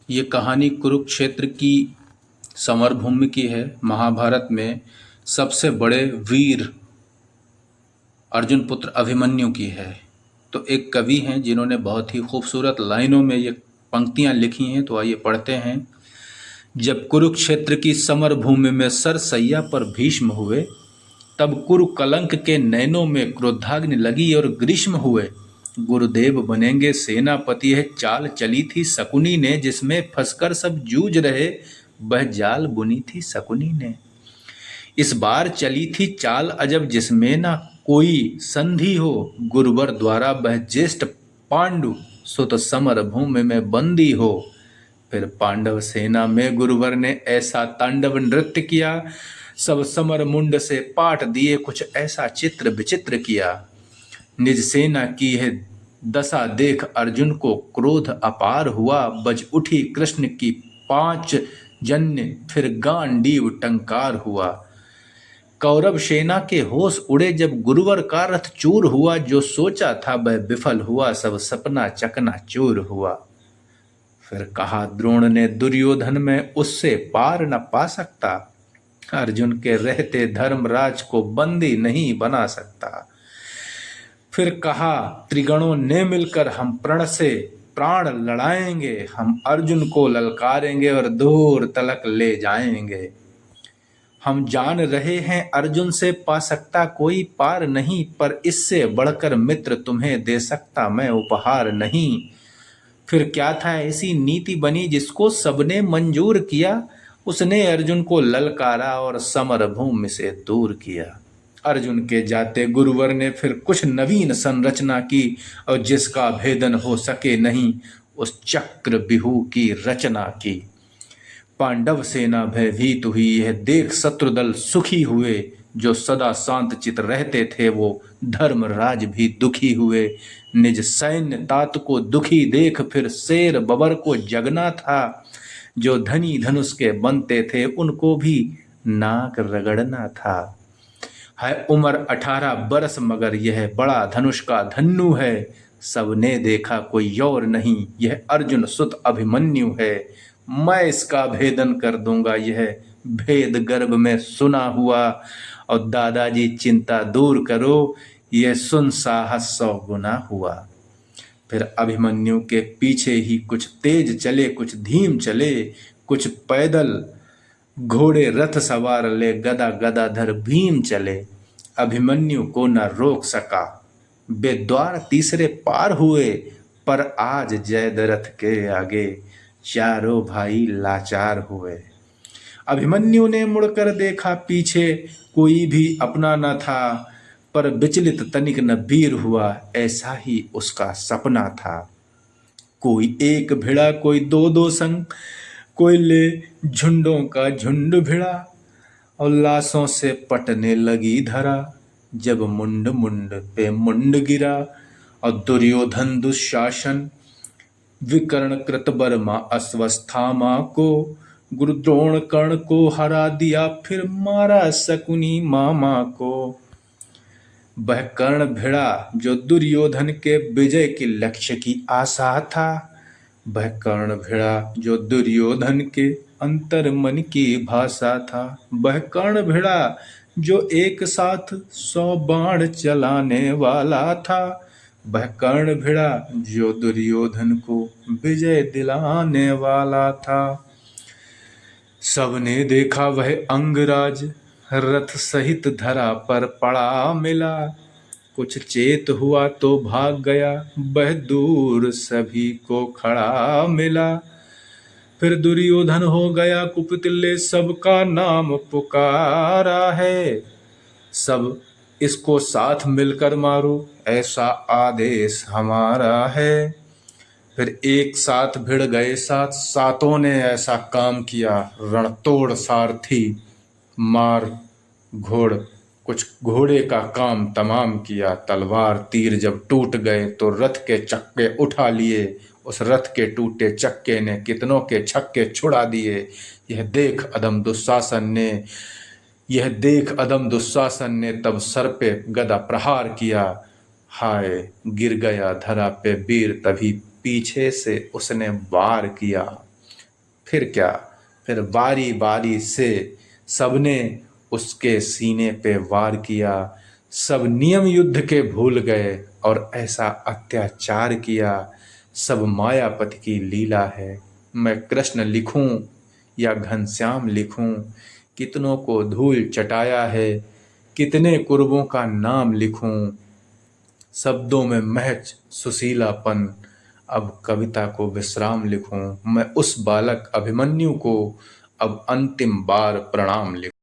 ये कहानी कुरुक्षेत्र की समर भूमि की है। महाभारत में सबसे बड़े वीर अर्जुन पुत्र अभिमन्यु की है। तो एक कवि हैं जिन्होंने बहुत ही खूबसूरत लाइनों में ये पंक्तियां लिखी हैं, तो आइए पढ़ते हैं। जब कुरुक्षेत्र की समर भूमि में सरसैया पर भीष्म हुए, तब कुरु कलंक के नैनों में क्रोधाग्नि लगी और ग्रीष्म हुए। गुरुदेव बनेंगे सेनापति है चाल चली थी शकुनी ने, जिसमें फंसकर सब जूझ रहे वह जाल बुनी थी शकुनी ने। इस बार चली थी चाल अजब जिसमें ना कोई संधि हो, गुरुवर द्वारा वह ज्येष्ठ पांडु सुत समर भूमि में बंदी हो। फिर पांडव सेना में गुरुवर ने ऐसा तांडव नृत्य किया, सब समर मुंड से पाट दिए कुछ ऐसा चित्र विचित्र किया। निज सेना की है दशा देख अर्जुन को क्रोध अपार हुआ, बज उठी कृष्ण की 5 जन्य फिर गांडीव टंकार हुआ। कौरव सेना के होश उड़े जब गुरुवर का रथ चूर हुआ, जो सोचा था वह विफल हुआ सब सपना चकनाचूर हुआ। फिर कहा द्रोण ने दुर्योधन में उससे पार न पा सकता, अर्जुन के रहते धर्मराज को बंदी नहीं बना सकता। फिर कहा त्रिगणों ने मिलकर हम प्रण से प्राण लड़ाएंगे, हम अर्जुन को ललकारेंगे और दूर तलक ले जाएंगे। हम जान रहे हैं अर्जुन से पा सकता कोई पार नहीं, पर इससे बढ़कर मित्र तुम्हें दे सकता मैं उपहार नहीं। फिर क्या था ऐसी नीति बनी जिसको सबने मंजूर किया, उसने अर्जुन को ललकारा और समर भूमि से दूर किया। अर्जुन के जाते गुरुवर ने फिर कुछ नवीन संरचना की, और जिसका भेदन हो सके नहीं उस चक्र बिहू की रचना की। पांडव सेना भयभीत हुई है देख शत्रुदल सुखी हुए, जो सदा शांत चित रहते थे वो धर्मराज भी दुखी हुए। निज सैन्य तात को दुखी देख फिर शेर बबर को जगना था, जो धनी धनुष के बनते थे उनको भी नाक रगड़ना था। है उम्र 18 बरस मगर यह बड़ा धनुष का धन्नु है, सबने देखा कोई और नहीं यह अर्जुन सुत अभिमन्यु है। मैं इसका भेदन कर दूंगा यह भेद गर्भ में सुना हुआ, और दादाजी चिंता दूर करो यह सुन साहस 100 गुना हुआ। फिर अभिमन्यु के पीछे ही कुछ तेज चले कुछ धीम चले, कुछ पैदल घोड़े रथ सवार ले गदा गदाधर भीम चले। अभिमन्यु को न रोक सका वे द्वार तीसरे पार हुए, पर आज जयद्रथ के आगे चारों भाई लाचार हुए। अभिमन्यु ने मुड़कर देखा पीछे कोई भी अपना न था, पर विचलित तनिक न वीर हुआ ऐसा ही उसका सपना था। कोई एक भिड़ा कोई दो दो संग, कोई ले झुंडों का झुंड भिड़ा, और लाशों से पटने लगी धरा। जब मुंड मुंड पे मुंड गिरा, और दुर्योधन दुशासन विकर्ण कृतवर्मा अश्वस्थामा को, गुरु द्रोण कर्ण को हरा दिया फिर मारा शकुनी मामा को। वह कर्ण भिड़ा जो दुर्योधन के विजय के लक्ष्य की आशा था, वह कर्ण भिड़ा जो दुर्योधन के अंतर मन की भाषा था। वह कर्ण भिड़ा जो एक साथ 100 बाण चलाने वाला था, वह कर्ण भिड़ा जो दुर्योधन को विजय दिलाने वाला था। सबने देखा वह अंगराज रथ सहित धरा पर पड़ा मिला, कुछ चेत हुआ तो भाग गया वह दूर सभी को खड़ा मिला। फिर दुर्योधन हो गया कुपित ले सबका नाम पुकारा है, सब इसको साथ मिलकर मारो ऐसा आदेश हमारा है। फिर एक साथ भिड़ गए सातों ने ऐसा काम किया, रणतोड़ सारथी मार घोड़ कुछ घोड़े का काम तमाम किया। तलवार तीर जब टूट गए तो रथ के चक्के उठा लिए, उस रथ के टूटे चक्के ने कितनों के छक्के छुड़ा दिए। यह देख अदम दुशासन ने तब सर पे गदा प्रहार किया। हाय गिर गया धरा पे वीर, तभी पीछे से उसने वार किया। फिर क्या, फिर बारी बारी से सबने उसके सीने पे वार किया। सब नियम युद्ध के भूल गए और ऐसा अत्याचार किया। सब मायापति की लीला है। मैं कृष्ण लिखूं या घनश्याम लिखूं, कितनों को धूल चटाया है, कितने कुर्बों का नाम लिखूं। शब्दों में महज सुशीलापन, अब कविता को विश्राम लिखूं। मैं उस बालक अभिमन्यु को अब अंतिम बार प्रणाम लिखूं।